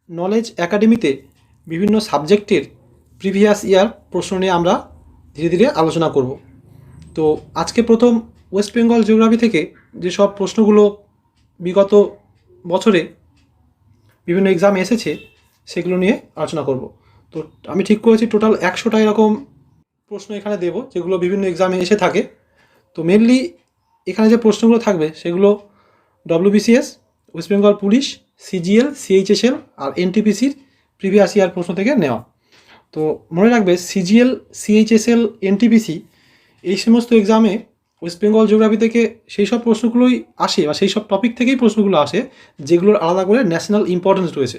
Knowledge একাডেমিতে বিভিন্ন সাবজেক্টের প্রিভিয়াস ইয়ার প্রশ্ন নিয়ে আমরা ধীরে ধীরে আলোচনা করব। তো আজকে প্রথম ওয়েস্ট বেঙ্গল জিওগ্রাফি থেকে যেসব প্রশ্নগুলো বিগত বছরে বিভিন্ন এক্সামে এসেছে সেগুলো নিয়ে আলোচনা করব। তো আমি ঠিক করেছি টোটাল 100টা এরকম প্রশ্ন এখানে দেব যেগুলো বিভিন্ন এক্সামে এসে থাকে। তো মেনলি এখানে যে প্রশ্নগুলো থাকবে সেগুলো WBCS, West Bengal police, CGL, CHSL আর এনটিপিসির প্রিভিয়াস ইয়ার প্রশ্ন থেকে নেওয়া। তো মনে রাখবে সিজিএল, সিএইচএসএল, এনটিপিসি এই সমস্ত এক্সামে ওয়েস্ট বেঙ্গল জিওগ্রাফি থেকে সেই সব প্রশ্নগুলোই আসে বা সেই সব টপিক থেকেই প্রশ্নগুলো আসে যেগুলোর আলাদা করে ন্যাশনাল ইম্পর্টেন্স রয়েছে।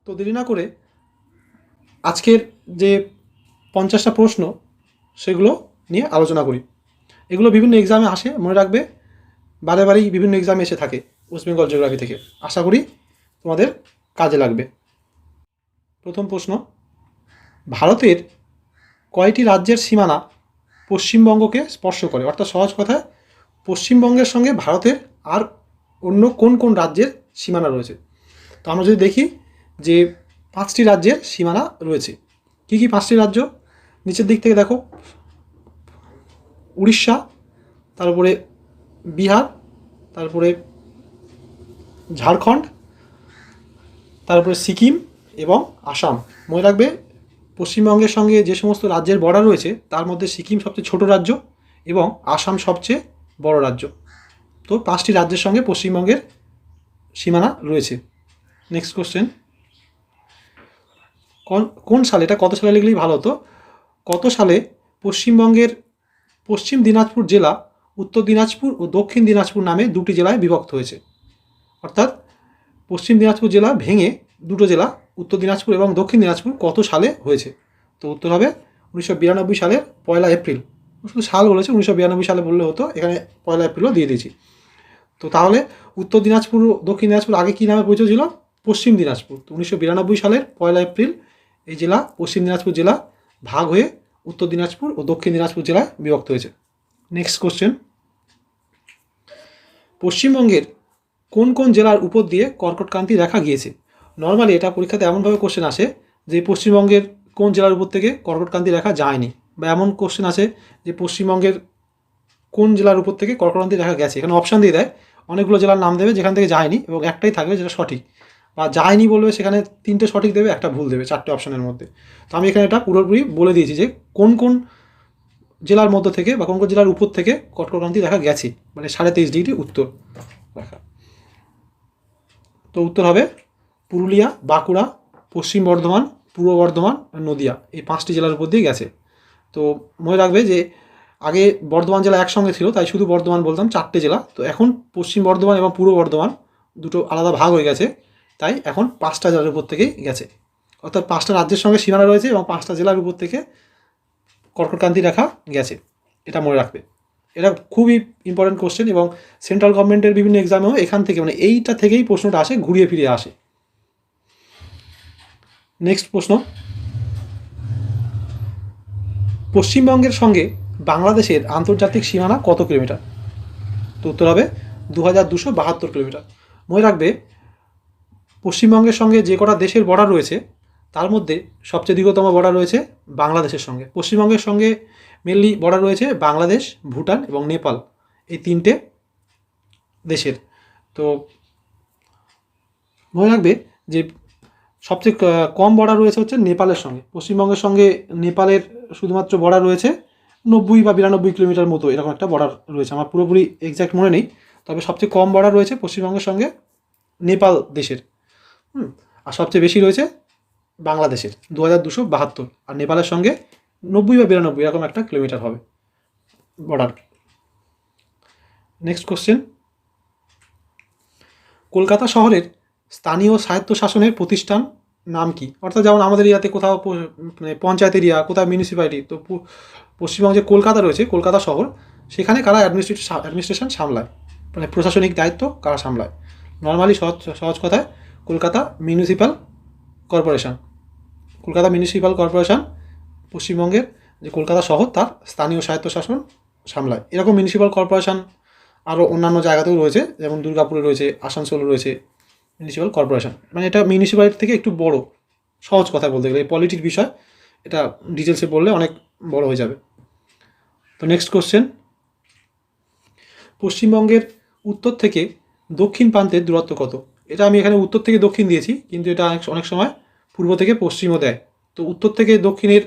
তো দেরি না করে আজকের যে 50টা প্রশ্ন সেগুলো নিয়ে আলোচনা করি। এগুলো বিভিন্ন এক্সামে আসে, মনে রাখবে বারে বারেই বিভিন্ন এক্সামে এসে থাকে ওয়েস্ট বেঙ্গল জিওগ্রাফি থেকে। আশা করি তোমাদের কাজে লাগবে। প্রথম প্রশ্ন, ভারতের কয়টি রাজ্যের সীমানা পশ্চিমবঙ্গকে স্পর্শ করে? অর্থাৎ সহজ কথায় পশ্চিমবঙ্গের সঙ্গে ভারতের আর অন্য কোন কোন রাজ্যের সীমানা রয়েছে? তো আমরা যদি দেখি যে 5টি রাজ্যের সীমানা রয়েছে। কী কী 5টি রাজ্য? নিচের দিক থেকে দেখো, উড়িষ্যা, তারপরে বিহার, তারপরে ঝাড়খণ্ড, তারপরে সিকিম এবং আসাম। মনে রাখবে পশ্চিমবঙ্গের সঙ্গে যে সমস্ত রাজ্যের বর্ডার রয়েছে তার মধ্যে সিকিম সবচেয়ে ছোট রাজ্য এবং আসাম সবচেয়ে বড় রাজ্য। তো 5টি রাজ্যের সঙ্গে পশ্চিমবঙ্গের সীমানা রয়েছে। নেক্সট কোশ্চেন, কোন সালে, এটা কত সালে লিখলেই ভালো হতো, কত সালে পশ্চিমবঙ্গের পশ্চিম দিনাজপুর জেলা উত্তর দিনাজপুর ও দক্ষিণ দিনাজপুর নামে দুটি জেলায় বিভক্ত হয়েছে? অর্থাৎ পশ্চিম দিনাজপুর জেলা ভেঙে দুটো জেলা উত্তর দিনাজপুর এবং দক্ষিণ দিনাজপুর কত সালে হয়েছে? তো উত্তর হবে 1992 সালের 1 এপ্রিল। শুধু সাল বলেছে, 1992 সালে বললে হতো, এখানে 1 এপ্রিলও দিয়ে দিয়েছি। তো তাহলে উত্তর দিনাজপুর ও দক্ষিণ দিনাজপুর আগে কী নামে পরিচিত ছিল? পশ্চিম দিনাজপুর। তো 1992 সালের 1 এপ্রিল এই জেলা পশ্চিম দিনাজপুর জেলা ভাগ হয়ে উত্তর দিনাজপুর ও দক্ষিণ দিনাজপুর জেলায় বিভক্ত হয়েছে। নেক্সট কোশ্চেন, পশ্চিমবঙ্গের কোন কোন জেলার উপর দিয়ে কর্কটক্রান্তি রেখা গিয়েছে? নর্মালি এটা পরীক্ষাতে এমনভাবে কোশ্চেন আসে যে পশ্চিমবঙ্গের কোন জেলার উপর থেকে কর্কটক্রান্তি রেখা যায়নি, বা এমন কোশ্চেন আছে যে পশ্চিমবঙ্গের কোন জেলার উপর থেকে কর্কটক্রান্তি রেখা গেছে। এখানে অপশান দিয়ে দেয়, অনেকগুলো জেলার নাম দেবে যেখান থেকে যায়নি এবং একটাই থাকবে যেটা সঠিক, বা যায়নি বলবে সেখানে 3টে সঠিক দেবে, একটা ভুল দেবে 4টে অপশানের মধ্যে। তো আমি এখানে এটা পুরোপুরি বলে দিয়েছি যে কোন কোন জেলার মধ্য থেকে বা কোন কোন জেলার উপর থেকে কর্কটক্রান্তি দেখা গেছে, মানে 23.5 ডিগ্রি উত্তর রেখা। তো উত্তর হবে পুরুলিয়া, বাঁকুড়া, পশ্চিম বর্ধমান, পূর্ব বর্ধমান আর নদিয়া, এই 5টি জেলার উপর দিয়ে গেছে। তো মনে রাখবে যে আগে বর্ধমান জেলা একসঙ্গে ছিল তাই শুধু বর্ধমান বলতাম, 4টে জেলা। তো এখন পশ্চিম বর্ধমান এবং পূর্ব বর্ধমান দুটো আলাদা ভাগ হয়ে গেছে, তাই এখন 5টা জেলার উপর থেকেই গেছে। অর্থাৎ 5টা রাজ্যের সঙ্গে সীমানা রয়েছে এবং 5টা জেলার উপর থেকে কর্কটক্রান্তি রেখা গেছে, এটা মনে রাখবে। এটা খুবই ইম্পর্টেন্ট কোশ্চেন এবং সেন্ট্রাল গভর্নমেন্টের বিভিন্ন এক্সামেও এখান থেকে, মানে এইটা থেকেই প্রশ্নটা আসে, ঘুরিয়ে ফিরিয়ে আসে। নেক্সট প্রশ্ন, পশ্চিমবঙ্গের সঙ্গে বাংলাদেশের আন্তর্জাতিক সীমানা কত কিলোমিটার? তো উত্তর হবে 2272 কিলোমিটার। মনে রাখবে পশ্চিমবঙ্গের সঙ্গে যে কটা দেশের বর্ডার রয়েছে তার মধ্যে সবচেয়ে দীর্ঘতম বর্ডার রয়েছে বাংলাদেশের সঙ্গে। পশ্চিমবঙ্গের সঙ্গে মেনলি বর্ডার রয়েছে বাংলাদেশ, ভুটান এবং নেপাল, এই 3টে দেশের। তো মনে রাখবে যে সবচেয়ে কম বর্ডার রয়েছে হচ্ছে নেপালের সঙ্গে। পশ্চিমবঙ্গের সঙ্গে নেপালের শুধুমাত্র বর্ডার রয়েছে 90 বা 92 কিলোমিটার মতো, এরকম একটা বর্ডার রয়েছে, আমার পুরোপুরি এক্স্যাক্ট মনে নেই। তবে সবচেয়ে কম বর্ডার রয়েছে পশ্চিমবঙ্গের সঙ্গে নেপাল দেশের, আর সবচেয়ে বেশি রয়েছে বাংলাদেশের 2272, আর নেপালের সঙ্গে 90 বা 92 এরকম একটা কিলোমিটার হবে বর্ডার। নেক্সট কোশ্চেন, কলকাতা শহরের স্থানীয় স্বায়ত্তশাসনের প্রতিষ্ঠান নাম কি? অর্থাৎ যেমন আমাদের এরিয়াতে কোথাও মানে পঞ্চায়েত এরিয়া, কোথাও মিউনিসিপ্যালিটি, তো পশ্চিমবঙ্গে যে কলকাতা রয়েছে, কলকাতা শহর, সেখানে কারা অ্যাডমিনিস্ট্রেশন সামলায়, মানে প্রশাসনিক দায়িত্ব কারা সামলায়? নর্মালি সহজ কথায় Kolkata municipal corporation. Kolkata municipal corporation পশ্চিমবঙ্গের যে কলকাতা শহর তার স্থানীয় স্বায়ত্তশাসন সামলায়। এরকম মিউনিসিপ্যাল কর্পোরেশন আরও অন্যান্য জায়গাতেও রয়েছে, যেমন দুর্গাপুরে রয়েছে, আসানসোলে রয়েছে, মিউনিসিপ্যাল কর্পোরেশন, মানে এটা মিউনিসিপ্যালিটি থেকে একটু বড়, সহজ কথা বলতে গেলে পলিটির বিষয়, এটা ডিটেলসে বললে অনেক বড় হয়ে যাবে। তো নেক্সট কোশ্চেন, পশ্চিমবঙ্গের উত্তর থেকে দক্ষিণ প্রান্তের দূরত্ব কত? এটা আমি এখানে উত্তর থেকে দক্ষিণ দিয়েছি, কিন্তু এটা অনেক সময় পূর্ব থেকে পশ্চিমও দেয়। তো উত্তর থেকে দক্ষিণের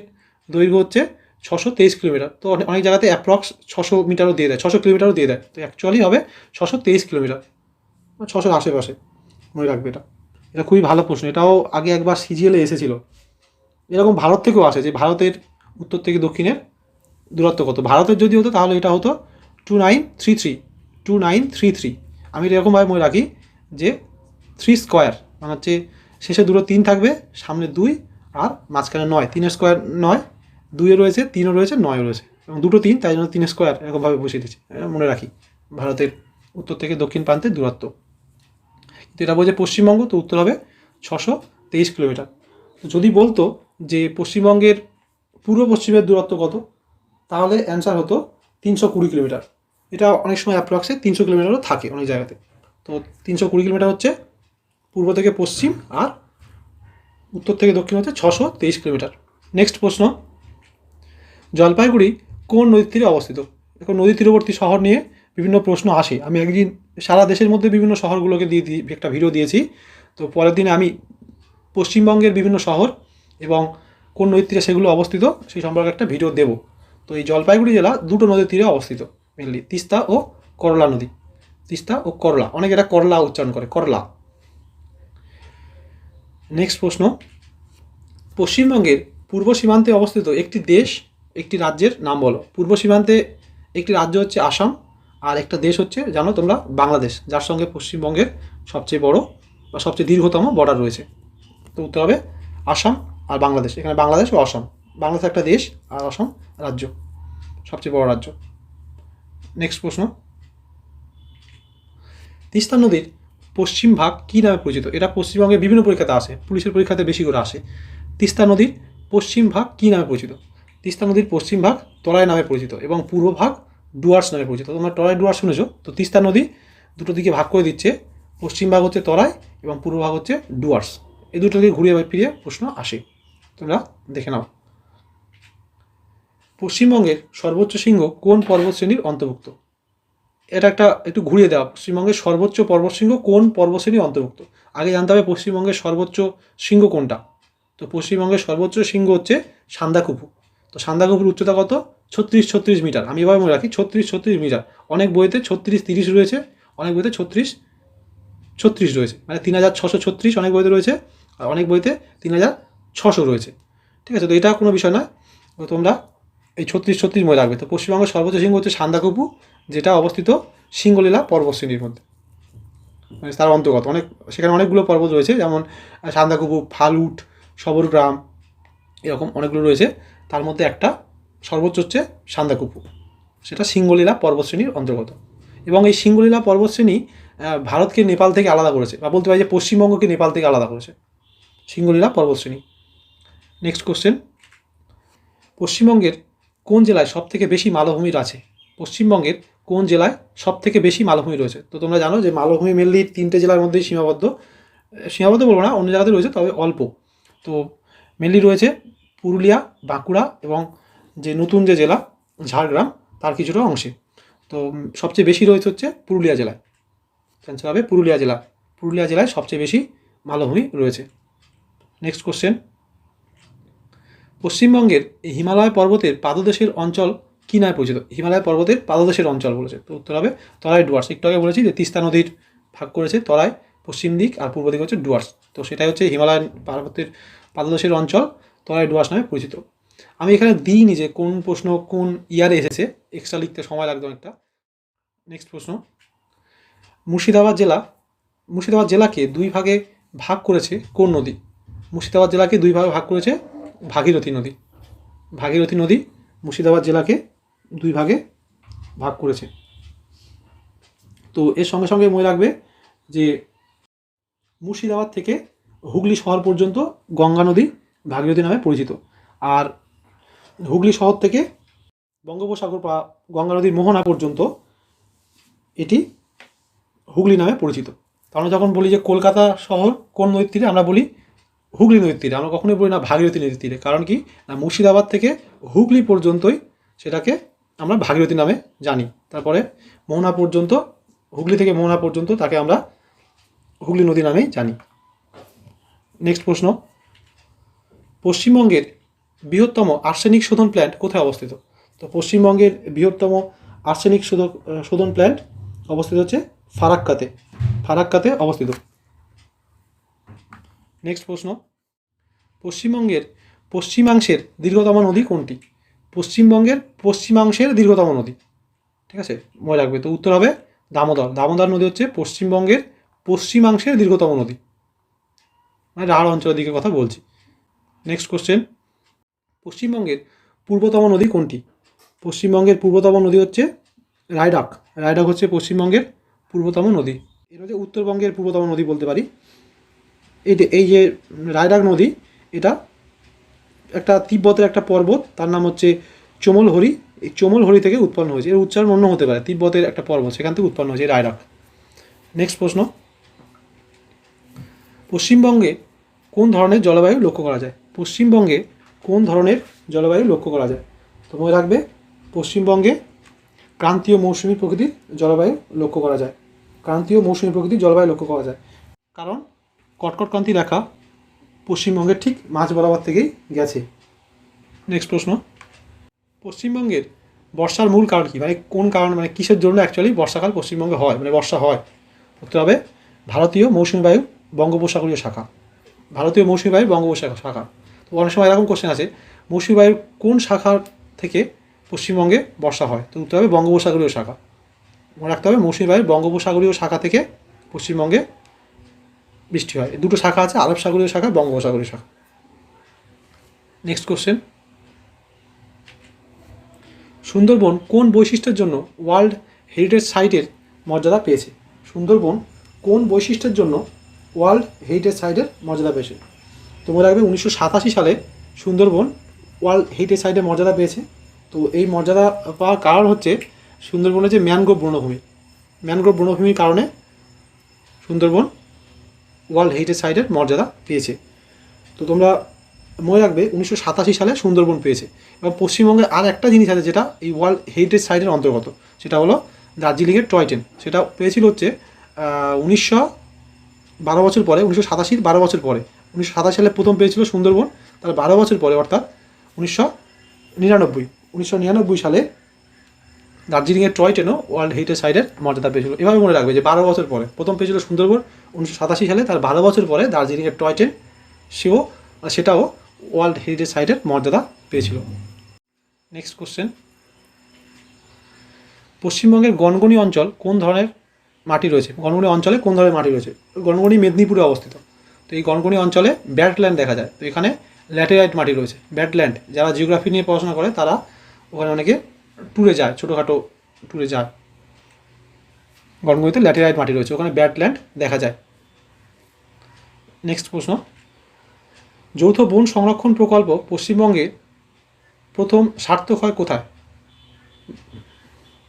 দৈর্ঘ্য হচ্ছে 623 কিলোমিটার। তো অনেক জায়গাতে অ্যাপ্রক্স 600 মিটারও দিয়ে দেয়, 600 কিলোমিটারও দিয়ে দেয়। তো অ্যাকচুয়ালি হবে 623 কিলোমিটার, 600 আশেপাশে, মনে রাখবে এটা। এটা খুবই ভালো প্রশ্ন, এটাও আগে একবার সিজিএলে এসেছিল। এরকম ভারত থেকেও আসে যে ভারতের উত্তর থেকে দক্ষিণের দূরত্ব কত। ভারতের যদি হতো তাহলে এটা হতো 2933। আমি এরকমভাবে মনে রাখি যে 3 স্কোয়ার মানে হচ্ছে শেষে দুটো 3 থাকবে, সামনে 2 আর মাঝখানে 9, 3 স্কোয়ার 9, 2 রয়েছে, 3ও রয়েছে, 9ও রয়েছে, এবং দুটো 3, তাই জন্য 3 স্কোয়ার এরকমভাবে বসিয়ে দিচ্ছি। মনে রাখি ভারতের উত্তর থেকে দক্ষিণ প্রান্তের দূরত্ব। তো এটা বলছে পশ্চিমবঙ্গ, তো উত্তর হবে 623 কিলোমিটার। তো যদি বলতো যে পশ্চিমবঙ্গের পূর্ব পশ্চিমের দূরত্ব কত, তাহলে অ্যান্সার হতো 320 কিলোমিটার। এটা অনেক সময় অ্যাপ্রক্সে 300 কিলোমিটারও থাকে অনেক জায়গাতে। তো 320 কিলোমিটার হচ্ছে পূর্ব থেকে পশ্চিম, আর উত্তর থেকে দক্ষিণ হচ্ছে 623 কিলোমিটার। নেক্সট প্রশ্ন, জলপাইগুড়ি কোন নদীর তীরে অবস্থিত? এখন নদী তীরবর্তী শহর নিয়ে বিভিন্ন প্রশ্ন আসে। আমি একদিন সারা দেশের মধ্যে বিভিন্ন শহরগুলোকে দিয়ে একটা ভিডিও দিয়েছি। তো পরের দিনে আমি পশ্চিমবঙ্গের বিভিন্ন শহর এবং কোন নদীর তীরে সেগুলো অবস্থিত সেই সম্পর্কে একটা ভিডিও দেব। তো এই জলপাইগুড়ি জেলা দুটো নদীর তীরে অবস্থিত, মেনলি তিস্তা ও করলা নদী। তিস্তা ও করলা, অনেকে এটা করলা উচ্চারণ করে, করলা। নেক্সট প্রশ্ন, পশ্চিমবঙ্গের পূর্ব সীমান্তে অবস্থিত একটি দেশ, একটি রাজ্যের নাম বলো। পূর্ব সীমান্তে একটি রাজ্য হচ্ছে আসাম, আর একটা দেশ হচ্ছে জানো তোমরা বাংলাদেশ, যার সঙ্গে পশ্চিমবঙ্গের সবচেয়ে বড় বা সবচেয়ে দীর্ঘতম বর্ডার রয়েছে। তো উত্তর হবে আসাম আর বাংলাদেশ। এখানে বাংলাদেশ ও আসাম, বাংলাদেশ একটা দেশ আর আসাম রাজ্য, সবচেয়ে বড় রাজ্য। নেক্সট প্রশ্ন, তিস্তা নদীর পশ্চিম ভাগ কী নামে পরিচিত? এটা পশ্চিমবঙ্গের বিভিন্ন পরীক্ষাতে আসে, পুলিশের পরীক্ষাতে বেশি করে আসে। তিস্তা নদীর পশ্চিম ভাগ কী নামে পরিচিত? তিস্তা নদীর পশ্চিম ভাগ তরাই নামে পরিচিত এবং পূর্ব ভাগ ডুয়ার্স নামে পরিচিত। তোমরা তরাই ডুয়ার্স শুনেছো। তো তিস্তা নদী দুটো দিকে ভাগ করে দিচ্ছে, পশ্চিম ভাগ হচ্ছে তরাই এবং পূর্ব ভাগ হচ্ছে ডুয়ার্স। এই দুটো দিকে ঘুরিয়ে ফিরিয়ে প্রশ্ন আসে, তোমরা দেখে নাও। পশ্চিমবঙ্গের সর্বোচ্চ শৃঙ্গ কোন পর্বতশ্রেণীর অন্তর্ভুক্ত? এটা একটা একটু ঘুরিয়ে দেওয়া, পশ্চিমবঙ্গের সর্বোচ্চ পর্বতশৃঙ্গ কোন পর্বতশ্রেণীর অন্তর্ভুক্ত। আগে জানতে হবে পশ্চিমবঙ্গের সর্বোচ্চ শৃঙ্গ কোনটা। তো পশ্চিমবঙ্গের সর্বোচ্চ শৃঙ্গ হচ্ছে সান্দাকফু। তো সান্দাকফুর উচ্চতা কত? 36 মিটার। আমি এভাবে মনে রাখি 36 মিটার। অনেক বইতে 36-30 রয়েছে, অনেক বইতে 36 রয়েছে, মানে 3636 অনেক বইতে রয়েছে, আর অনেক বইতে 3600 রয়েছে। ঠিক আছে, তো এটা কোনো বিষয় না, তো তোমরা এই 36 মনে রাখবে। তো পশ্চিমবঙ্গের সর্বোচ্চ শৃঙ্গ হচ্ছে সান্দাকফু, যেটা অবস্থিত সিঙ্গলীলা পর্বতশ্রেণীর মধ্যে, মানে তার অন্তর্গত। সেখানে অনেকগুলো পর্বত রয়েছে, যেমন সান্দাকফু, ফালুট, সবরগ্রাম, এরকম অনেকগুলো রয়েছে। তার মধ্যে একটা সর্বোচ্চ হচ্ছে সান্দাকফু, সেটা সিঙ্গলীলা পর্বতশ্রেণীর অন্তর্গত। এবং এই সিঙ্গলীলা পর্বতশ্রেণী ভারতকে নেপাল থেকে আলাদা করেছে, বা বলতে পারি যে পশ্চিমবঙ্গকে নেপাল থেকে আলাদা করেছে সিঙ্গলীলা পর্বতশ্রেণী। নেক্সট কোশ্চেন, পশ্চিমবঙ্গের কোন জেলায় সবথেকে বেশি মালভূমির আছে? পশ্চিমবঙ্গের কোন জেলায় সবথেকে বেশি মালভূমি রয়েছে? তো তোমরা জানো যে মালভূমি মেনলি 3টে জেলার মধ্যেই সীমাবদ্ধ বলবো না, অন্য জায়গাতে রয়েছে, তবে অল্প। তো মেনলি রয়েছে পুরুলিয়া, বাঁকুড়া এবং যে নতুন যে জেলা ঝাড়গ্রাম, তার কিছুটা অংশে। তো সবচেয়ে বেশি রয়েছে হচ্ছে পুরুলিয়া জেলায়। অ্যান্সার হবে পুরুলিয়া জেলা। পুরুলিয়া জেলায় সবচেয়ে বেশি মালভূমি রয়েছে। নেক্সট কোশ্চেন, পশ্চিমবঙ্গের হিমালয় পর্বতের পাদদেশের অঞ্চল কী নামে পরিচিত? হিমালয় পর্বতের পাদদেশের অঞ্চল বলেছে, তো উত্তর হবে তরাই ডুয়ার্স। একটু আগে বলেছি যে তিস্তা নদীর ভাগ করেছে তরাই, পশ্চিম দিক, আর পূর্ব দিক হচ্ছে ডুয়ার্স। তো সেটাই হচ্ছে হিমালয় পর্বতের পাদদেশের অঞ্চল তরাই ডুয়ার্স নামে পরিচিত। আমি এখানে দিইনি যে কোন প্রশ্ন কোন ইয়ারে এসেছে, এক্সট্রা লিখতে সময় লাগবে অনেকটা। নেক্সট প্রশ্ন, মুর্শিদাবাদ জেলাকে দুই ভাগে ভাগ করেছে কোন নদী? মুর্শিদাবাদ জেলাকে দুই ভাগে ভাগ করেছে ভাগীরথী নদী। ভাগীরথী নদী মুর্শিদাবাদ জেলাকে দুই ভাগে ভাগ করেছে। তো এর সঙ্গে সঙ্গে মনে রাখবে যে মুর্শিদাবাদ থেকে হুগলি শহর পর্যন্ত গঙ্গা নদী ভাগীরথী নামে পরিচিত, আর হুগলি শহর থেকে বঙ্গোপসাগর বা গঙ্গা নদীর মোহনা পর্যন্ত এটি হুগলি নামে পরিচিত। তো আমরা যখন বলি যে কলকাতা শহর কোন নদীর তীরে, আমরা বলি হুগলি নদীর তীরে। আমরা কখনোই বলি না ভাগীরথী নদীর তীরে। কারণ কি না, মুর্শিদাবাদ থেকে হুগলি পর্যন্তই সেটাকে আমরা ভাগীরথী নামে জানি। তারপরে মোহনা পর্যন্ত, হুগলি থেকে মোহনা পর্যন্ত তাকে আমরা হুগলি নদী নামেই জানি। নেক্সট প্রশ্ন, পশ্চিমবঙ্গের বৃহত্তম আর্সেনিক শোধন প্ল্যান্ট কোথায় অবস্থিত? তো পশ্চিমবঙ্গের বৃহত্তম আর্সেনিক শোধন প্ল্যান্ট অবস্থিত হচ্ছে ফারাক্কাতে অবস্থিত। নেক্সট প্রশ্ন, পশ্চিমবঙ্গের পশ্চিমাংশের দীর্ঘতম নদী কোনটি? পশ্চিমবঙ্গের পশ্চিমাংশের দীর্ঘতম নদী, ঠিক আছে, মনে রাখবে। তো উত্তর হবে দামোদর নদী হচ্ছে পশ্চিমবঙ্গের পশ্চিমাংশের দীর্ঘতম নদী, মানে রাঢ় অঞ্চলের দিকে কথা বলছি। নেক্সট কোশ্চেন, পশ্চিমবঙ্গের পূর্বতম নদী কোনটি? পশ্চিমবঙ্গের পূর্বতম নদী হচ্ছে রায়ডাক হচ্ছে পশ্চিমবঙ্গের পূর্বতম নদী। এর হচ্ছে উত্তরবঙ্গের পূর্বতম নদী বলতে পারি। এই যে রায়ডাক নদী, এটা একটা তিব্বতের একটা পর্বত, তার নাম হচ্ছে চোমলহরি। এই চোমলহরি থেকে উৎপন্ন হয়েছে। এর উচ্চারণ অন্য হতে পারে, তিব্বতের একটা পর্বত, সেখান থেকে উৎপন্ন হয়েছে রায়ডাক। নেক্সট প্রশ্ন, পশ্চিমবঙ্গে কোন ধরনের জলবায়ু লক্ষ্য করা যায়? পশ্চিমবঙ্গে কোন ধরনের জলবায়ু লক্ষ্য করা যায়? তো মনে রাখবে, পশ্চিমবঙ্গে ক্রান্তীয় মৌসুমী প্রকৃতির জলবায়ু লক্ষ্য করা যায়। কারণ কর্কটক্রান্তি রেখা পশ্চিমবঙ্গের ঠিক মাঝ বরাবর থেকেই গেছে। নেক্সট প্রশ্ন, পশ্চিমবঙ্গের বর্ষার মূল কারণ কী? মানে কোন কারণ, মানে কিসের জন্য অ্যাকচুয়ালি বর্ষাকাল পশ্চিমবঙ্গে হয়, মানে বর্ষা হয়? উত্তর হবে ভারতীয় মৌসুমী বায়ু বঙ্গোপসাগরীয় শাখা। তো অনেক সময় এরকম কোশ্চেন আছে, মৌসুমী বায়ুর কোন শাখা থেকে পশ্চিমবঙ্গে বর্ষা হয়? তো উত্তর হবে বঙ্গোপসাগরীয় শাখা। মনে রাখতে হবে, মৌসুমী বায়ুর বঙ্গোপসাগরীয় শাখা থেকে পশ্চিমবঙ্গে বৃষ্টি হয়। দুটো শাখা আছে, আরব সাগরীয় শাখা, বঙ্গোপসাগরীয় শাখা। নেক্সট কোশ্চেন, সুন্দরবন কোন বৈশিষ্ট্যের জন্য ওয়ার্ল্ড হেরিটেজ সাইটের মর্যাদা পেয়েছে? সুন্দরবন কোন বৈশিষ্ট্যের জন্য ওয়ার্ল্ড হেরিটেজ সাইটের মর্যাদা পেয়েছে? তোমরা রাখবে 1987 সালে সুন্দরবন ওয়ার্ল্ড হেরিটেজ সাইটের মর্যাদা পেয়েছে। তো এই মর্যাদা পাওয়ার কারণ হচ্ছে সুন্দরবনের যে ম্যানগ্রোভ বনভূমির কারণে সুন্দরবন ওয়ার্ল্ড হেরিটেজ সাইটের মর্যাদা পেয়েছে। তো তোমরা মনে রাখবে 1987 সালে সুন্দরবন পেয়েছে। এবং পশ্চিমবঙ্গে আর একটা জিনিস আছে যেটা এই ওয়ার্ল্ড হেরিটেজ সাইটের অন্তর্গত, সেটা হলো দার্জিলিংয়ের টয় ট্রেন। সেটা পেয়েছিল হচ্ছে 12 বছর পরে, 1987 12 বছর পরে। 1987 সালে প্রথম পেয়েছিল সুন্দরবন, তার 12 বছর পরে অর্থাৎ 1999 সালে দার্জিলিংয়ের টয় ট্রেনও ওয়ার্ল্ড হেরিটেজ সাইটের মর্যাদা পেয়েছিল। এভাবে মনে রাখবে যে 12 বছর পরে প্রথম পেয়েছিল সুন্দরবন 1987 সালে, তার 12 বছর পরে দার্জিলিংয়ের টয় ট্রেন সেটাও ওয়ার্ল্ড হেরিটেজ সাইটের মর্যাদা পেয়েছিল। নেক্সট কোশ্চেন, পশ্চিমবঙ্গের গনগনি অঞ্চল কোন ধরনের মাটি রয়েছে? গনগনি মেদিনীপুরে অবস্থিত। তো এই গনগনি অঞ্চলে ব্যাডল্যান্ড দেখা যায়। তো এখানে ল্যাটেরাইট মাটি রয়েছে, ব্যাডল্যান্ড। যারা জিওগ্রাফি নিয়ে পড়াশোনা করে তারা ওখানে অনেকে ট্যুরে যায়, ছোটোখাটো ট্যুরে যায়। গনগনিতে ল্যাটেরাইট মাটি রয়েছে, ওখানে ব্যাডল্যান্ড দেখা যায়। নেক্সট প্রশ্ন, যৌথ বন সংরক্ষণ প্রকল্প পশ্চিমবঙ্গে প্রথম সার্থক হয় কোথায়?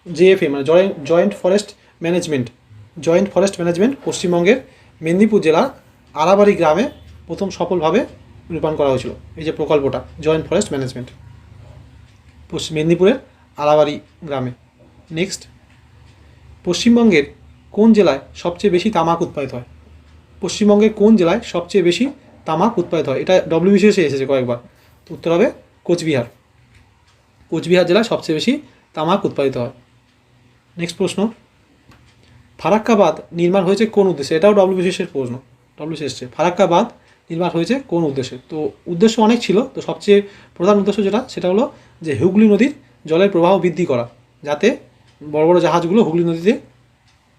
জেএফএ মানে জয়েন্ট ফরেস্ট ম্যানেজমেন্ট পশ্চিমবঙ্গের মেদিনীপুর জেলার আরাবাড়ি গ্রামে প্রথম সফলভাবে রূপায়ণ করা হয়েছিল। এই যে প্রকল্পটা জয়েন্ট ফরেস্ট ম্যানেজমেন্ট মেদিনীপুরের আরাবাড়ি গ্রামে। নেক্সট, পশ্চিমবঙ্গের কোন জেলায় সবচেয়ে বেশি তামাক উৎপাদিত হয়? পশ্চিমবঙ্গের কোন জেলায় সবচেয়ে বেশি তামাক উৎপাদিত হয়? এটা ডব্লিউবিসিএসে এসেছে কয়েকবার। উত্তর হবে কোচবিহার জেলায় সবচেয়ে বেশি তামাক উৎপাদিত হয়। নেক্সট প্রশ্ন, ফারাক্কা বাঁধ নির্মাণ হয়েছে কোন উদ্দেশ্যে? এটাও ডব্লিউবিসিএসের প্রশ্ন, ফারাক্কা বাঁধ নির্মাণ হয়েছে কোন উদ্দেশ্যে? তো উদ্দেশ্য অনেক ছিল, তো সবচেয়ে প্রধান উদ্দেশ্য সেটা হলো যে হুগলি নদীর জলের প্রবাহ বৃদ্ধি করা, যাতে বড় বড় জাহাজগুলো হুগলি নদীতে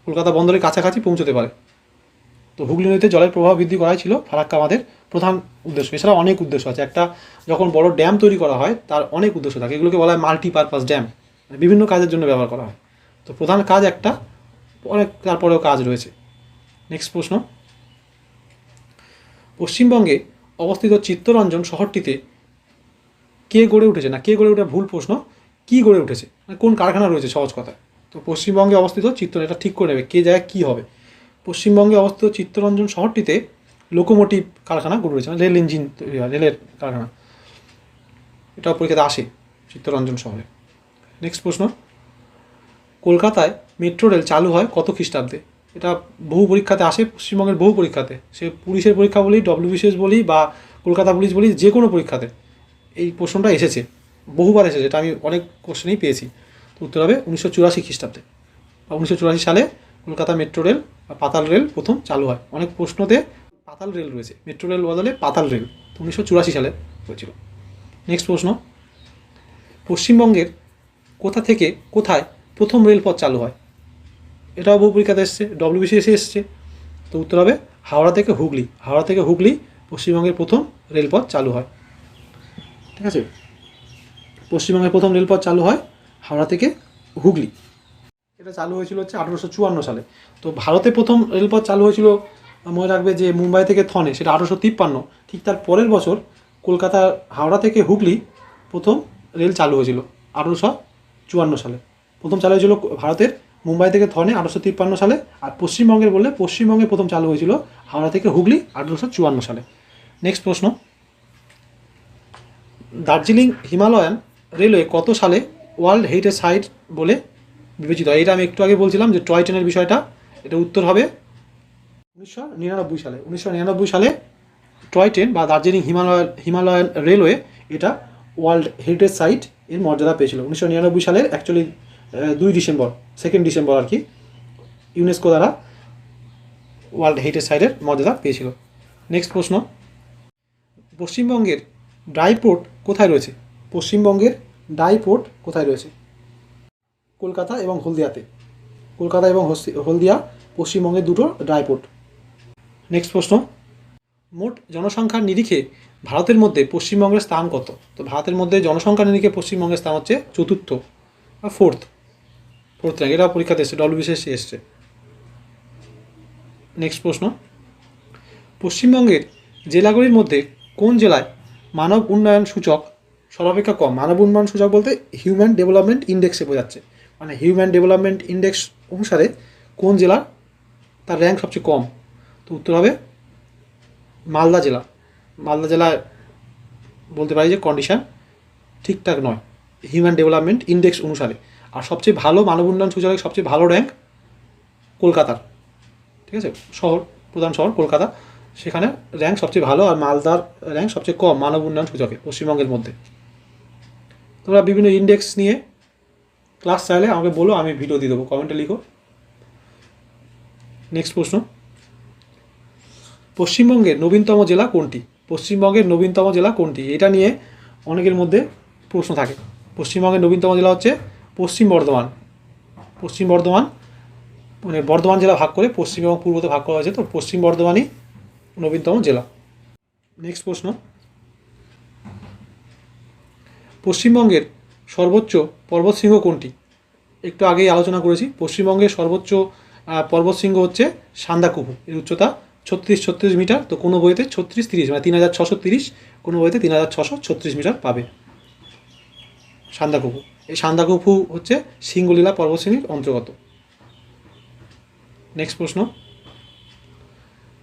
কলকাতা বন্দরের কাছাকাছি পৌঁছতে পারে। তো হুগলি নদীতে জলের প্রবাহ বৃদ্ধি করাই ছিল ফারাক্কা বাঁধের প্রধান উদ্দেশ্য। এছাড়া অনেক উদ্দেশ্য আছে। একটা যখন বড় ড্যাম তৈরি করা হয় তার অনেক উদ্দেশ্য থাকে, এগুলোকে বলা হয় মাল্টিপারপাস ড্যাম, বিভিন্ন কাজের জন্য ব্যবহার করা হয়। তো প্রধান কাজ একটা, অনেক তারপরেও কাজ রয়েছে। নেক্সট প্রশ্ন, পশ্চিমবঙ্গে অবস্থিত চিত্তরঞ্জন শহরটিতে কে গড়ে উঠেছে? ভুল প্রশ্ন, কি গড়ে উঠেছে, মানে কোন কারখানা রয়েছে সহজ কথায়। তো পশ্চিমবঙ্গে অবস্থিত এটা ঠিক করে নেবে কে জায়গায় কী হবে। পশ্চিমবঙ্গে অবস্থিত চিত্তরঞ্জন শহরটিতে লোকোমোটিভ কারখানা গড়ে রয়েছে, মানে রেল ইঞ্জিন তৈরি হয়, রেলের কারখানা। এটাও পরীক্ষাতে আসে চিত্তরঞ্জন শহরে। নেক্সট প্রশ্ন, কলকাতায় মেট্রো রেল চালু হয় কত খ্রিস্টাব্দে? এটা বহু পরীক্ষাতে আসে, পশ্চিমবঙ্গের বহু পরীক্ষাতে, সে পুলিশের পরীক্ষা বলি, ডব্লিউবিসিএস বলি বা কলকাতা পুলিশ বলি, যে কোনো পরীক্ষাতে এই প্রশ্নটা এসেছে, বহুবার এসেছে, এটা আমি অনেক কোশ্চেনেই পেয়েছি। তো উত্তর হবে 1984 খ্রিস্টাব্দে বা 1984 সালে কলকাতা মেট্রো রেল বা পাতাল রেল প্রথম চালু হয়। অনেক প্রশ্নতে পাতাল রেল রয়েছে, মেট্রো রেল বদলে পাতাল রেল, তো 1984 সালে হয়েছিল। নেক্সট প্রশ্ন, পশ্চিমবঙ্গের কোথা থেকে কোথায় প্রথম রেলপথ চালু হয়? এটাও বহু পরীক্ষাতে এসছে, ডব্লিউবিসিএসে এসছে। তো উত্তর হবে হাওড়া থেকে হুগলি। হাওড়া থেকে হুগলি পশ্চিমবঙ্গের প্রথম রেলপথ চালু হয়। ঠিক আছে, পশ্চিমবঙ্গের প্রথম রেলপথ চালু হয় হাওড়া থেকে হুগলি। এটা চালু হয়েছিল হচ্ছে 1854 সালে। তো ভারতে প্রথম রেলপথ চালু হয়েছিল, মনে রাখবে, যে মুম্বাই থেকে থনে, সেটা 1853। ঠিক তার পরের বছর কলকাতা হাওড়া থেকে হুগলি প্রথম রেল চালু হয়েছিল 1854 সালে। প্রথম চালু হয়েছিল ভারতের মুম্বাই থেকে থনে 1853 সালে, আর পশ্চিমবঙ্গের বললে পশ্চিমবঙ্গে প্রথম চালু হয়েছিল হাওড়া থেকে হুগলি 1854 সালে। নেক্সট প্রশ্ন, দার্জিলিং হিমালয়ান রেলওয়ে কত সালে ওয়ার্ল্ড হেরিটেজ সাইট বলে বিবেচিত হয়? এটা আমি একটু আগে বলছিলাম যে টয় ট্রেনের বিষয়টা, এটা উত্তর হবে 1999 সালে। 1999 সালে টয় ট্রেন বা দার্জিলিং হিমালয়ান রেলওয়ে এটা ওয়ার্ল্ড হেরিটেজ সাইট এর মর্যাদা পেয়েছিল 1999 সালের অ্যাকচুয়ালি 2 ডিসেম্বর আর কি, ইউনেস্কো দ্বারা ওয়ার্ল্ড হেরিটেজ সাইটের মর্যাদা পেয়েছিল। নেক্সট প্রশ্ন, পশ্চিমবঙ্গের ড্রাই পোর্ট কোথায় রয়েছে? পশ্চিমবঙ্গের ড্রাই পোর্ট কোথায় রয়েছে? কলকাতা এবং হলদিয়াতে। কলকাতা এবং হলদিয়া পশ্চিমবঙ্গের দুটো ড্রাই পোর্ট। নেক্সট প্রশ্ন, মোট জনসংখ্যার নিরিখে ভারতের মধ্যে পশ্চিমবঙ্গের স্থান কত? তো ভারতের মধ্যে জনসংখ্যার নিরিখে পশ্চিমবঙ্গের স্থান হচ্ছে চতুর্থ বা ফোর্থ র্যাঙ্ক। এটা পরীক্ষাতে এসছে, ডব্লিউবিসিএস এসছে। নেক্সট প্রশ্ন, পশ্চিমবঙ্গের জেলাগুলির মধ্যে কোন জেলায় মানব উন্নয়ন সূচক সর্বাপেক্ষা কম? মানব উন্নয়ন সূচক বলতে হিউম্যান ডেভেলপমেন্ট ইন্ডেক্সে বোঝাচ্ছে, মানে হিউম্যান ডেভেলপমেন্ট ইন্ডেক্স অনুসারে কোন জেলার তার র্যাঙ্ক সবচেয়ে কম? তো উত্তর হবে মালদা জেলা। মালদা জেলায় বলতে পারি যে কন্ডিশন ঠিকঠাক নয় হিউম্যান ডেভেলপমেন্ট ইন্ডেক্স অনুসারে। আর সবচেয়ে ভালো মানব উন্নয়ন সূচকের সবচেয়ে ভালো র্যাঙ্ক কলকাতার, ঠিক আছে, প্রধান শহর কলকাতা, সেখানে র্যাঙ্ক সবচেয়ে ভালো, আর মালদার র্যাঙ্ক সবচেয়ে কম মানব উন্নয়ন সূচকে পশ্চিমবঙ্গের মধ্যে। তোমরা বিভিন্ন ইন্ডেক্স নিয়ে ক্লাস চাইলে আমাকে বলো, আমি ভিডিও দিয়ে দেবো, কমেন্টে লিখো। নেক্সট প্রশ্ন, পশ্চিমবঙ্গের নবীনতম জেলা কোনটি? পশ্চিমবঙ্গের নবীনতম জেলা কোনটি? এটা নিয়ে অনেকের মধ্যে প্রশ্ন থাকে। পশ্চিমবঙ্গের নবীনতম জেলা হচ্ছে পশ্চিম বর্ধমান। পশ্চিম বর্ধমান, মানে বর্ধমান জেলা ভাগ করে পশ্চিম এবং পূর্বতে ভাগ করা হয়েছে, তো পশ্চিম বর্ধমানই নবীনতম জেলা। নেক্সট প্রশ্ন, পশ্চিমবঙ্গের সর্বোচ্চ পর্বতশৃঙ্গ কোনটি? একটু আগেই আলোচনা করেছি, পশ্চিমবঙ্গের সর্বোচ্চ পর্বতশৃঙ্গ হচ্ছে সান্দাকফু। এর উচ্চতা 36 মিটার। তো কোনো বইতে 36-30 মানে 3630, কোনো বইতে 3636 মিটার পাবে সান্দাকফু। এই সান্দাকফু হচ্ছে সিঙ্গলীলা পর্বতশ্রেণীর অন্তর্গত। নেক্সট প্রশ্ন,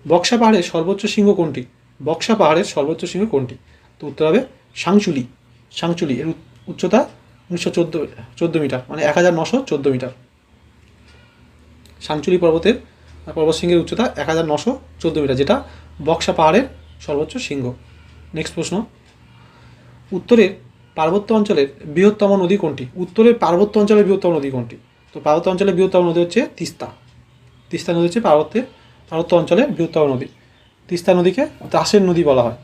বক্সা পাহাড়ের সর্বোচ্চ শৃঙ্গ কোনটি? বক্সা পাহাড়ের সর্বোচ্চ শৃঙ্গ কোনটি? তো উত্তর হবে সাংচুলি। সাংচুলি, এর উচ্চতা 1914 মিটার, মানে 1914 মিটার। সাংচুলি পর্বতশৃঙ্গের উচ্চতা 1914 মিটার, যেটা বক্সা পাহাড়ের সর্বোচ্চ শৃঙ্গ। নেক্সট প্রশ্ন, উত্তরের পার্বত্য অঞ্চলের বৃহত্তম নদী কোনটি? উত্তরের পার্বত্য অঞ্চলের বৃহত্তম নদী কোনটি? তো পার্বত্য অঞ্চলের বৃহত্তম নদী হচ্ছে তিস্তা। তিস্তা নদী হচ্ছে পার্বত্য অঞ্চলের বৃহত্তম নদী। তিস্তা নদীকে ত্রাসের নদী বলা হয়।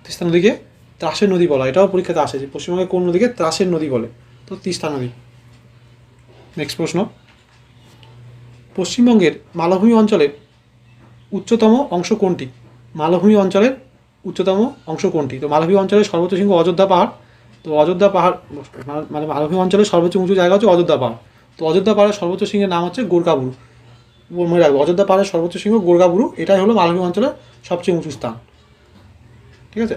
তিস্তা নদীকে ত্রাসের নদী বলা হয়, এটাও পরীক্ষাতে আসে যে পশ্চিমবঙ্গে কোন নদীকে ত্রাসের নদী বলে, তো তিস্তা নদী। নেক্সট প্রশ্ন, পশ্চিমবঙ্গের মালভূমি অঞ্চলের উচ্চতম অংশ কোনটি? মালভূমি অঞ্চলের উচ্চতম অংশ কোনটি? তো মালভূমি অঞ্চলের সর্বোচ্চ শৃঙ্গ অযোধ্যা পাহাড়। তো অযোধ্যা পাহাড়, মানে মালভূমি অঞ্চলের সর্বোচ্চ উঁচু জায়গা হচ্ছে অযোধ্যা পাহাড়। তো অযোধ্যা পাহাড়ের সর্বোচ্চ শৃঙ্গের নাম হচ্ছে গোর্খাবুরু। মনে রাখবো, অযোধ্যা পাহাড়ের সর্বোচ্চ শৃঙ্গ গোর্খাবুরু, এটাই হলো মালভূমি অঞ্চলের সবচেয়ে উঁচু স্থান। ঠিক আছে,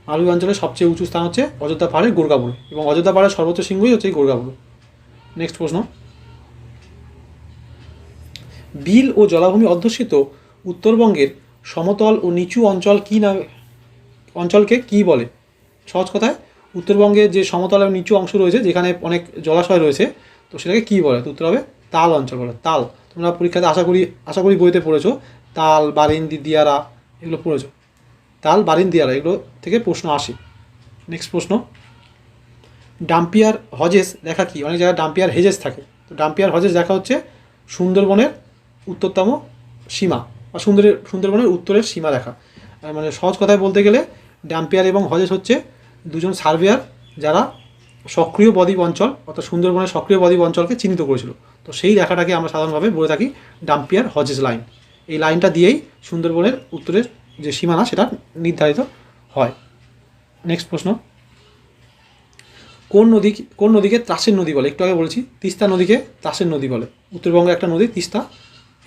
মালভূমি অঞ্চলের সবচেয়ে উঁচু স্থান হচ্ছে অযোধ্যা পাহাড়ের গোর্খাবুরু, এবং অযোধ্যা পাহাড়ের সর্বোচ্চ শৃঙ্গই হচ্ছে এই গোর্খাবুরু। নেক্সট প্রশ্ন, বিল ও জলাভূমি অধ্যুষিত উত্তরবঙ্গের সমতল ও নিচু অঞ্চলকে কী বলে? সহজ কথায়, উত্তরবঙ্গের যে সমতল এবং নিচু অংশ রয়েছে যেখানে অনেক জলাশয় রয়েছে, তো সেটাকে কী বলে? তো উত্তর হবে তাল অঞ্চল বলে। তাল, তোমরা পরীক্ষাতে আশা করি বইতে পড়েছো, তাল, বারিন্দি, দিয়ারা, এগুলো পড়েছো। তাল, বারিন, দিয়ারা, এগুলো থেকে প্রশ্ন আসে। নেক্সট প্রশ্ন, ডাম্পিয়ার হজেস লেখা কি? অনেক জায়গায় ডাম্পিয়ার হেজেস থাকে, তো ডাম্পিয়ার হজেস দেখা হচ্ছে সুন্দরবনের উত্তরতম সীমা বা সুন্দরবনের উত্তরের সীমা রেখা। মানে সহজ কথায় বলতে গেলে ডাম্পিয়ার এবং হজেস হচ্ছে দুজন সার্ভেয়ার যারা সক্রিয় বদ্বীপ অঞ্চল অর্থাৎ সুন্দরবনের সক্রিয় বদ্বীপ অঞ্চলকে চিহ্নিত করেছিল। তো সেই রেখাটাকে আমরা সাধারণভাবে বলে থাকি ডাম্পিয়ার হজেস লাইন। এই লাইনটা দিয়েই সুন্দরবনের উত্তরের যে সীমানা সেটা নির্ধারিত হয়। নেক্সট প্রশ্ন, কোন নদীকে ত্রাসের নদী বলে? একটু আগে বলেছি, তিস্তা নদীকে ত্রাসের নদী বলে। উত্তরবঙ্গের একটা নদী তিস্তা,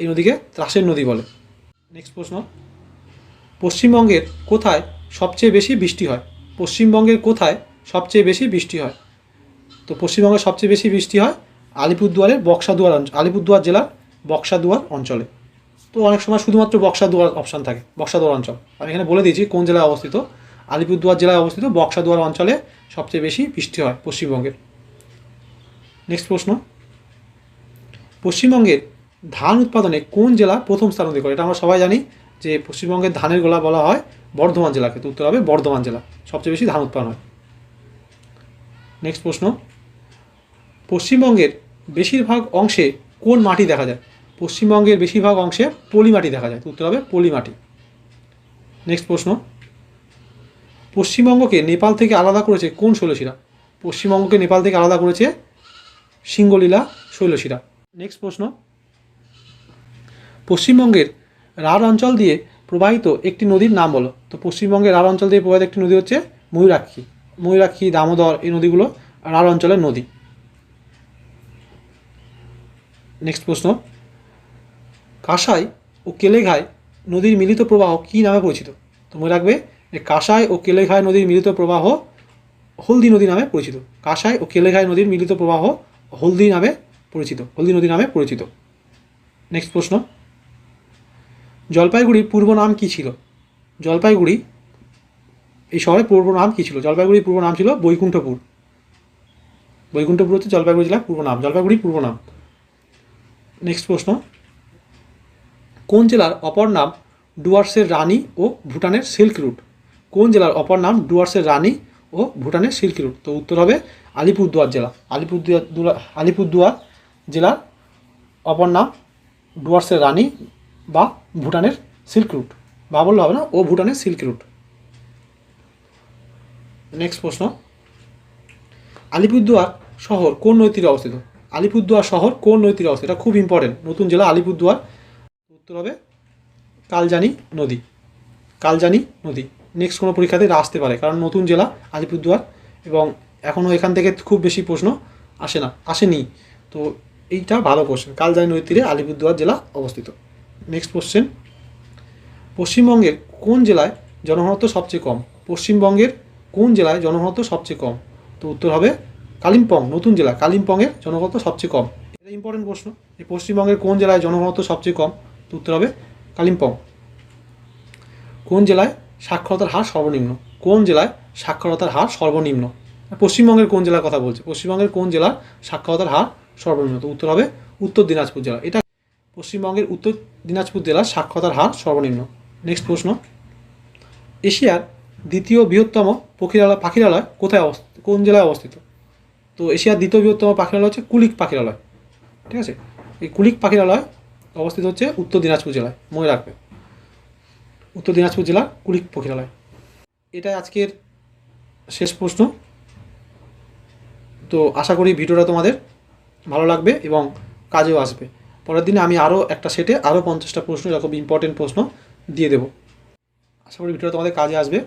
এই নদীকে ত্রাসের নদী বলে। নেক্সট প্রশ্ন, পশ্চিমবঙ্গের কোথায় সবচেয়ে বেশি বৃষ্টি হয়? পশ্চিমবঙ্গের কোথায় সবচেয়ে বেশি বৃষ্টি হয়? তো পশ্চিমবঙ্গে সবচেয়ে বেশি বৃষ্টি হয় আলিপুরদুয়ার জেলার বক্সাদুয়ার অঞ্চলে। তো অনেক সময় শুধুমাত্র বক্সাদুয়ার অপশান থাকে, বক্সাদুয়ার অঞ্চল। আমি এখানে বলে দিয়েছি কোন জেলায় অবস্থিত। আলিপুরদুয়ার জেলায় অবস্থিত বক্সাদুয়ার অঞ্চলে সবচেয়ে বেশি বৃষ্টি হয় পশ্চিমবঙ্গের। নেক্সট প্রশ্ন, পশ্চিমবঙ্গের ধান উৎপাদনে কোন জেলা প্রথম স্থান অধিকার করে? এটা আমরা সবাই জানি যে পশ্চিমবঙ্গের ধানের গোলা বলা হয় বর্ধমান জেলাকে, তো উত্তর হবে বর্ধমান জেলা, সবচেয়ে বেশি ধান উৎপাদন হয়। নেক্সট প্রশ্ন, পশ্চিমবঙ্গের বেশিরভাগ অংশে কোন মাটি দেখা যায়? পশ্চিমবঙ্গের বেশিরভাগ অংশে পলি মাটি দেখা যায়, তো উত্তর হবে পলি মাটি। নেক্সট প্রশ্ন, পশ্চিমবঙ্গকে নেপাল থেকে আলাদা করেছে কোন শৈলশিরা? পশ্চিমবঙ্গকে নেপাল থেকে আলাদা করেছে সিঙ্গলীলা শৈলশিরা। নেক্সট প্রশ্ন, পশ্চিমবঙ্গের রাঢ় অঞ্চল দিয়ে প্রবাহিত একটি নদীর নাম বলো। তো পশ্চিমবঙ্গের রাঢ় অঞ্চল দিয়ে প্রবাহিত একটি নদী হচ্ছে ময়ূরাক্ষী, দামোদর, এই নদীগুলো রাঢ় অঞ্চলের নদী। নেক্সট প্রশ্ন, কাঁসাই ও কেলেঘাই নদীর মিলিত প্রবাহ কী নামে পরিচিত? তো মনে রাখবে যে কাঁসাই ও কেলেঘাই নদীর মিলিত প্রবাহ হলদি নদী নামে পরিচিত। কাঁসাই ও কেলেঘাই নদীর মিলিত প্রবাহ হলদি নদী নামে পরিচিত। নেক্সট প্রশ্ন, জলপাইগুড়ির পূর্ব নাম কী ছিল? এই শহরের পূর্ব নাম কী ছিল? জলপাইগুড়ির পূর্ব নাম ছিল বৈকুণ্ঠপুর হচ্ছে জলপাইগুড়ি জেলার জলপাইগুড়ির পূর্ব নাম। নেক্সট প্রশ্ন, কোন জেলার অপর নাম ডুয়ার্সের রানী ও ভুটানের সিল্ক রুট? কোন জেলার অপর নাম ডুয়ার্সের রানী ও ভুটানের সিল্ক রুট? তো উত্তর হবে আলিপুরদুয়ার জেলা। আলিপুরদুয়ার জেলার অপর নাম ডুয়ার্সের রানী বা ভুটানের সিল্ক রুট, বা বললে হবে না, ও ভুটানের সিল্ক রুট। নেক্সট প্রশ্ন, আলিপুরদুয়ার শহর কোন নদীর তীরে অবস্থিত? আলিপুরদুয়ার শহর কোন নদীর তীরে অবস্থিত? এটা খুব ইম্পর্টেন্ট, নতুন জেলা আলিপুরদুয়ার। উত্তর হবে কালজানি নদী। নেক্সট কোনো পরীক্ষাতে এটা আসতে পারে, কারণ নতুন জেলা আলিপুরদুয়ার এবং এখনও এখান থেকে খুব বেশি প্রশ্ন আসেনি। তো এইটা ভালো কোশ্চেন, কালজানি নদীর তীরে আলিপুরদুয়ার জেলা অবস্থিত। নেক্সট কোশ্চেন, পশ্চিমবঙ্গের কোন জেলায় জনঘনত্ব সবচেয়ে কম? পশ্চিমবঙ্গের কোন জেলায় জনঘনত্ব সবচেয়ে কম? তো উত্তর হবে কালিম্পং, নতুন জেলা কালিম্পংয়ের জনঘনত্ব সবচেয়ে কম। এটা ইম্পর্টেন্ট প্রশ্ন, যে পশ্চিমবঙ্গের কোন জেলায় জনঘনত্ব সবচেয়ে কম? তো উত্তর হবে কালিম্পং। কোন জেলায় সাক্ষরতার হার সর্বনিম্ন? পশ্চিমবঙ্গের কোন জেলার কথা বলছে? পশ্চিমবঙ্গের কোন জেলার সাক্ষরতার হার সর্বনিম্ন? তো উত্তর হবে উত্তর দিনাজপুর জেলা। এটা পশ্চিমবঙ্গের উত্তর দিনাজপুর জেলার সাক্ষরতার হার সর্বনিম্ন। নেক্সট প্রশ্ন, এশিয়ার দ্বিতীয় বৃহত্তম পাখিরালয় কোন জেলায় অবস্থিত? তো এশিয়ার দ্বিতীয় বৃহত্তম পাখিরালয় হচ্ছে কুলিক পাখিরালয়, ঠিক আছে? এই কুলিক পাখিরালয় অবস্থিত হচ্ছে উত্তর দিনাজপুর জেলায়, মনে রাখবে, উত্তর দিনাজপুর জেলার কুলিক পাখিরালয়। এটাই আজকের শেষ প্রশ্ন। তো আশা করি ভিডিওটা তোমাদের ভালো লাগবে এবং কাজেও আসবে। পরের দিনে আমি আরও একটা সেটে আরও 50টা প্রশ্ন, এরকম ইম্পর্টেন্ট প্রশ্ন দিয়ে দেবো। আশা করি ভিডিওটা তোমাদের কাজে আসবে।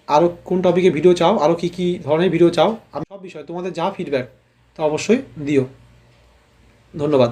আরও কোন টপিকে ভিডিও চাও, আরও কী ধরনের ভিডিও চাও, আমি সব বিষয়ে তোমাদের যা ফিডব্যাক তা অবশ্যই দিও। ধন্যবাদ।